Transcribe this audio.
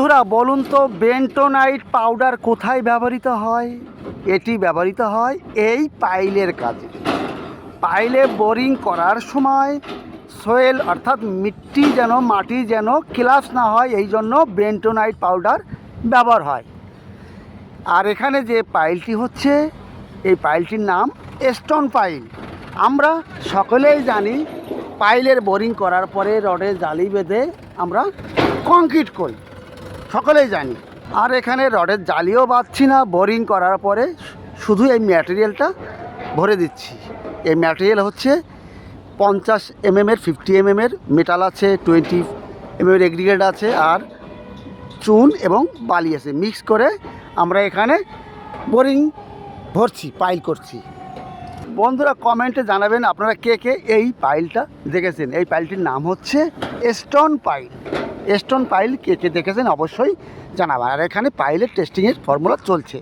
বন্ধুরা বলুন তো বেন্টোনাইট পাউডার কোথায় ব্যবহৃত হয়? এটি ব্যবহৃত হয় এই পাইলের কাজে। পাইলে বোরিং করার সময় সোয়েল অর্থাৎ মাটি যেন ক্লাস না হয়, এই জন্য বেন্টোনাইট পাউডার ব্যবহার হয়। আর এখানে যে পাইলটি হচ্ছে, এই পাইলটির নাম স্টোন পাইল। আমরা সকলেই জানি পাইলের বোরিং করার পরে রডে জালি বেঁধে আমরা কংক্রিট করি, সকলেই জানি। আর এখানে রডের জালিও বাঁধছি না, বোরিং করার পরে শুধু এই ম্যাটেরিয়ালটা ভরে দিচ্ছি। এই ম্যাটেরিয়াল হচ্ছে 50 mm, 50 mm মেটাল আছে, 20 mm এগ্রিগেট আছে, আর চুন এবং বালি আছে। মিক্স করে আমরা এখানে বোরিং ভরছি, পাইল করছি। বন্ধুরা কমেন্টে জানাবেন আপনারা কে কে এই পাইলটা দেখেছেন। এই পাইলটির নাম হচ্ছে স্টোন পাইল। স্টোন পাইল কে কে দেখেছেন অবশ্যই জানাবেন। আর এখানে পাইলের টেস্টিংয়ের ফর্মুলা চলছে।